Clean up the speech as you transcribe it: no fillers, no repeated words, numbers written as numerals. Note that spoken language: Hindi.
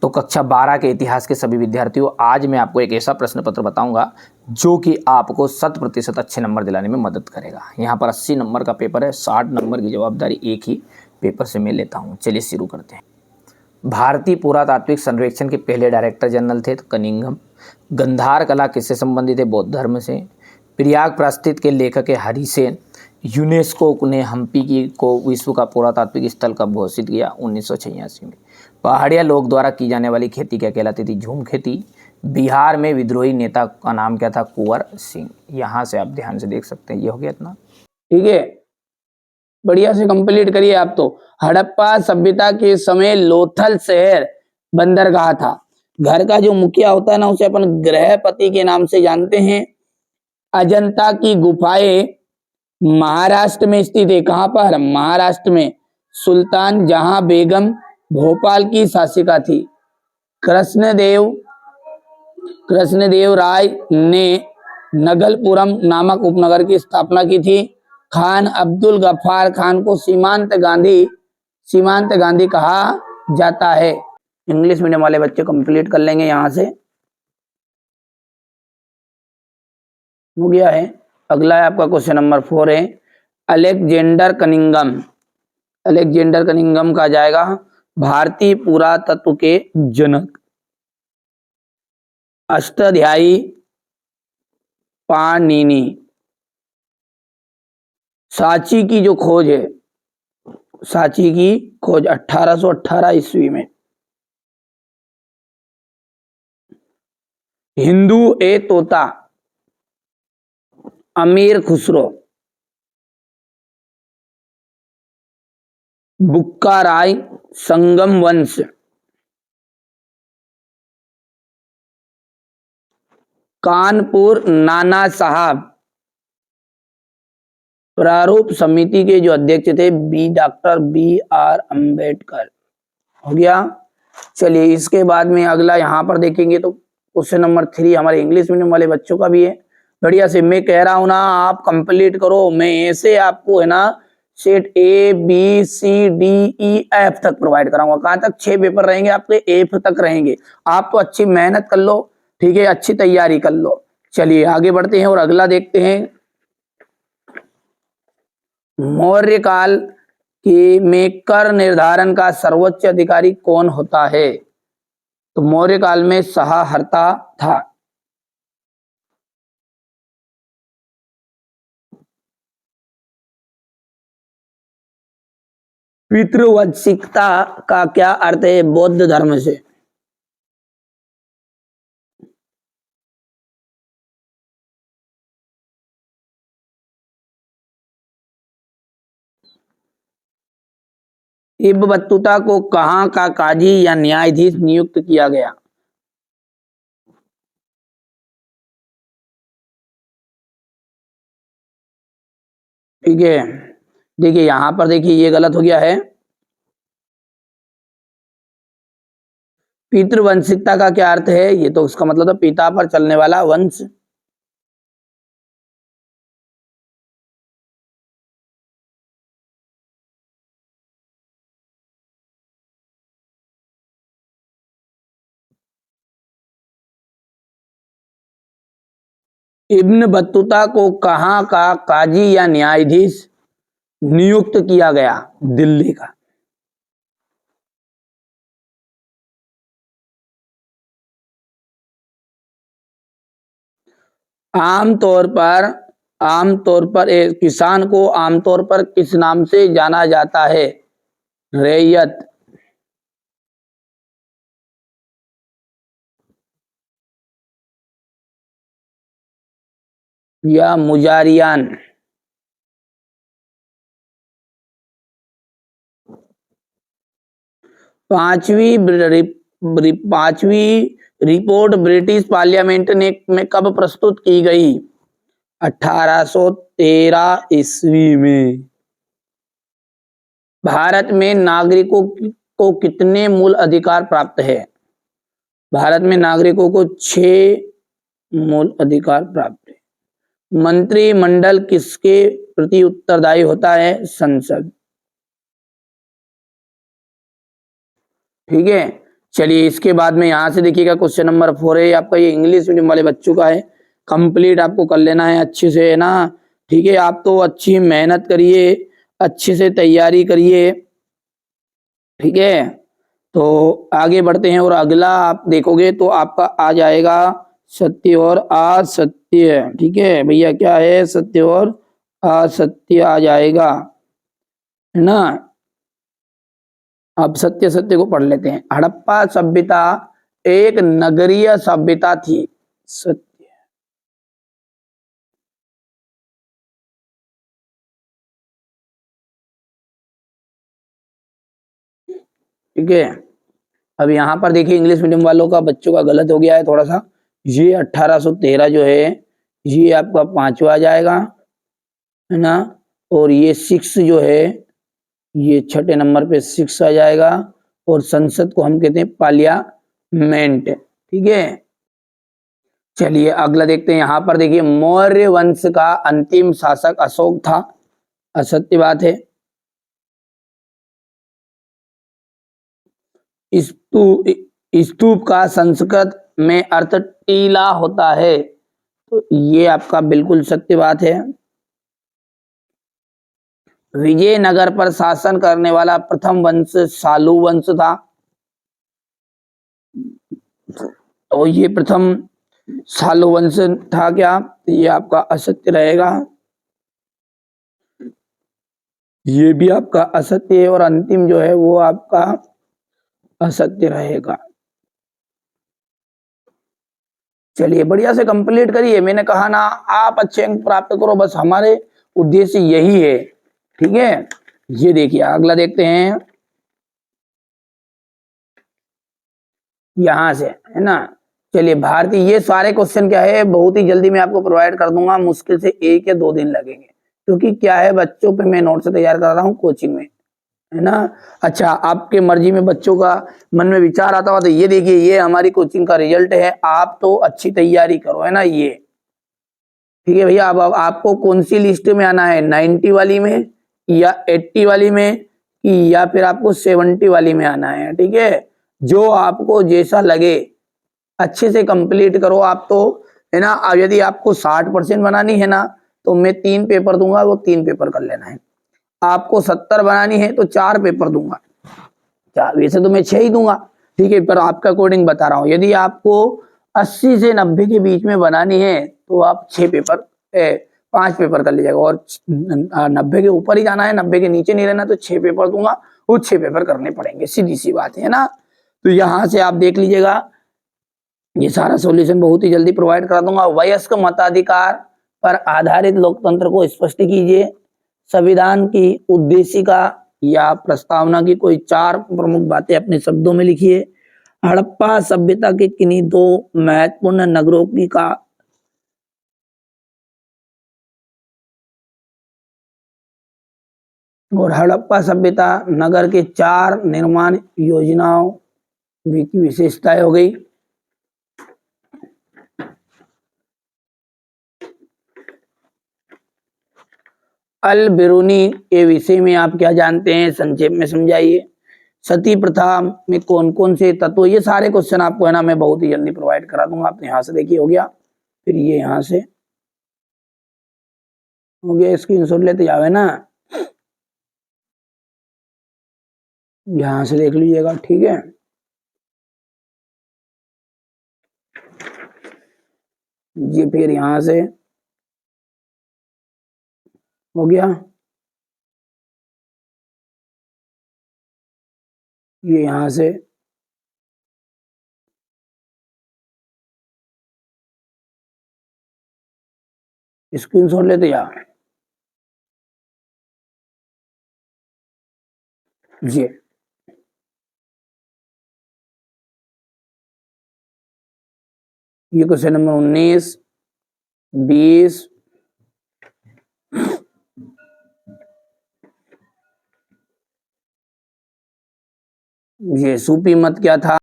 तो कक्षा 12 के इतिहास के सभी विद्यार्थियों, आज मैं आपको एक ऐसा प्रश्न पत्र बताऊंगा जो कि आपको 100% अच्छे नंबर दिलाने में मदद करेगा। यहाँ पर 80 नंबर का पेपर है, 60 नंबर की जवाबदारी एक ही पेपर से मैं लेता हूँ। चलिए शुरू करते हैं। भारतीय पुरातात्विक सर्वेक्षण के पहले डायरेक्टर जनरल थे तो कनिंघम। गंधार कला किससे संबंधित है? बौद्ध धर्म से। प्रयाग प्रायश्चित के लेखक है हरिसेन। यूनेस्को ने हम्पी को विश्व का पुरातात्विक स्थल कब घोषित किया? 1986 में। पहाड़िया लोग द्वारा की जाने वाली खेती क्या कहलाती थी? झूम खेती। बिहार में विद्रोही नेता का नाम क्या था? कुंवर सिंह। यहाँ से आप ध्यान से देख सकते हैं। ये हो गया इतना, ठीक है, बढ़िया से कंप्लीट करिए आप। तो हड़प्पा सभ्यता के समय लोथल शहर बंदरगाह था। घर का जो मुखिया होता है ना, उसे अपन गृहपति के नाम से जानते हैं। अजंता की गुफाएं महाराष्ट्र में स्थित है। कहां पर? महाराष्ट्र में। सुल्तान जहां बेगम भोपाल की शासिका थी। कृष्णदेव राय ने नगलपुरम नामक उपनगर की स्थापना की थी। खान अब्दुल गफ्फार खान को सीमांत गांधी कहा जाता है। इंग्लिश मीडियम वाले बच्चे कंप्लीट कर लेंगे। यहां से हो गया है। अगला है आपका क्वेश्चन नंबर 4 है अलेक्जेंडर कनिंघम कहा जाएगा भारतीय पुरातत्व के जनक। अष्टाध्यायी पाणिनि। सांची की जो खोज है, सांची की खोज 1818 ईस्वी में। हिंदू ए तोता अमीर खुसरो। बुक्का राय संगम वंश। कानपुर नाना साहब प्रारूप समिति के जो अध्यक्ष थे डॉक्टर BR अम्बेडकर। हो गया। चलिए इसके बाद में अगला यहाँ पर देखेंगे तो क्वेश्चन नंबर 3 हमारे इंग्लिश मीडियम वाले बच्चों का भी है। बढ़िया से मैं कह रहा हूं ना, आप कंप्लीट करो। मैं ऐसे आपको है ना सेट ABCDEF तक प्रोवाइड कराऊंगा। कहां तक? 6 पेपर रहेंगे आपके, F तक रहेंगे। आप तो अच्छी मेहनत कर लो, ठीक है, अच्छी तैयारी कर लो। चलिए आगे बढ़ते हैं और अगला देखते हैं। मौर्य काल के में कर निर्धारण का सर्वोच्च अधिकारी कौन होता है? तो मौर्य काल में सहाहर्ता था। पितृवंशिकता का क्या अर्थ है? बौद्ध धर्म से। इब्न बत्तूता को कहां का काजी या न्यायाधीश नियुक्त किया गया? ठीक है, देखिए यहां पर देखिए ये गलत हो गया है। पितृवंशिकता का क्या अर्थ है? ये तो उसका मतलब था पिता पर चलने वाला वंश। इब्न बत्तूता को कहां का काजी या न्यायाधीश नियुक्त किया गया? दिल्ली का। आमतौर पर एक किसान को आमतौर पर किस नाम से जाना जाता है? रैयत या मुजारियान। पांचवी रिपोर्ट ब्रिटिश पार्लियामेंट में कब प्रस्तुत की गई? 1813 ईस्वी में। भारत में नागरिकों को कितने मूल अधिकार प्राप्त है? भारत में नागरिकों को 6 मूल अधिकार प्राप्त है। मंत्रिमंडल किसके प्रति उत्तरदायी होता है? संसद। ठीक है, चलिए इसके बाद में यहाँ से देखिएगा क्वेश्चन नंबर 4 है आपका, ये इंग्लिश मीडियम वाले बच्चों का है, कंप्लीट आपको कर लेना है अच्छे से, है ना। ठीक है, आप तो अच्छी मेहनत करिए, अच्छे से तैयारी करिए। ठीक है, तो आगे बढ़ते हैं और अगला आप देखोगे तो आपका आ जाएगा सत्य और असत्य। ठीक है भैया, क्या है, सत्य और असत्य आ जाएगा, है ना। अब सत्य सत्य को पढ़ लेते हैं। हड़प्पा सभ्यता एक नगरीय सभ्यता थी, सत्य। ठीक है, अब यहाँ पर देखिए इंग्लिश मीडियम वालों का बच्चों का गलत हो गया है थोड़ा सा। ये 1813 जो है ये आपका 5वां आ जाएगा, है ना। और ये 6 जो है ये 6ठे नंबर पे 6 आ जाएगा। और संसद को हम कहते हैं पार्लियामेंट। ठीक है, चलिए अगला देखते हैं। यहाँ पर देखिए मौर्य वंश का अंतिम शासक अशोक था, असत्य बात है। स्तूप का संस्कृत में अर्थ टीला होता है, तो ये आपका बिल्कुल सत्य बात है। विजयनगर पर शासन करने वाला प्रथम वंश सालू वंश था, तो ये प्रथम सालू वंश था क्या, ये आपका असत्य रहेगा, ये भी आपका असत्य है। और अंतिम जो है वो आपका असत्य रहेगा। चलिए बढ़िया से कंप्लीट करिए, मैंने कहा ना आप अच्छे अंक प्राप्त करो, बस हमारे उद्देश्य यही है। ठीक है, ये देखिए अगला देखते हैं यहां से, है ना। चलिए भारतीय, ये सारे क्वेश्चन क्या है बहुत ही जल्दी मैं आपको प्रोवाइड कर दूंगा, मुश्किल से 1 या 2 दिन लगेंगे, क्योंकि क्या है बच्चों पे मैं नोट से तैयार कर रहा हूँ कोचिंग में, है ना। अच्छा, आपके मर्जी में बच्चों का मन में विचार आता हुआ तो ये देखिए, ये हमारी कोचिंग का रिजल्ट है। आप तो अच्छी तैयारी करो, है ना। ये ठीक है भैया, अब आपको कौन सी लिस्ट में आना है, 90 वाली में या 80 वाली में, या फिर आपको 70 वाली में आना है। ठीक है, जो आपको जैसा लगे अच्छे से कंप्लीट करो आप तो, है ना। अब यदि आपको 60% बनानी है ना तो मैं 3 पेपर दूंगा, वो 3 पेपर कर लेना है। आपको 70 बनानी है तो 4 पेपर दूंगा, 4 वैसे तो मैं 6 ही दूंगा। ठीक है, पर आपका अकॉर्डिंग बता रहा हूँ। यदि आपको 80 से 90 के बीच में बनानी है तो आप 6 पेपर 5 पेपर कर लीजिएगा, और 90 के ऊपर ही जाना है, 90 के नीचे नहीं रहना, तो 6 पेपर दूंगा, वो 6 पेपर करने पड़ेंगे, सीधी सी बात है ना। तो यहां से आप देख लीजिएगा, ये सारा सॉल्यूशन बहुत ही जल्दी प्रोवाइड करा दूंगा। वयस्क मताधिकार पर आधारित लोकतंत्र को स्पष्ट कीजिए। संविधान की उद्देशिका या प्रस्तावना की कोई 4 प्रमुख बातें अपने शब्दों में लिखिए। हड़प्पा सभ्यता के किन्हीं 2 महत्वपूर्ण नगरों की का और हड़प्पा सभ्यता नगर के 4 निर्माण योजनाओं की विशेषताएं हो गई। अल बिरूनी के विषय में आप क्या जानते हैं, संक्षेप में समझाइए। सती प्रथा में कौन कौन से तत्व, ये सारे क्वेश्चन आपको है ना मैं बहुत ही जल्दी प्रोवाइड करा दूंगा। आप यहाँ से देखिए, हो गया, फिर ये यहाँ से हो गया, स्क्रीनशॉट लेते जावे ना, यहाँ से देख लीजिएगा। ठीक है, ये फिर यहाँ से हो गया, ये यहाँ से, स्क्रीनशॉट लेते जा, ये क्वेश्चन नंबर 19, 20, ये सूफी मत क्या था,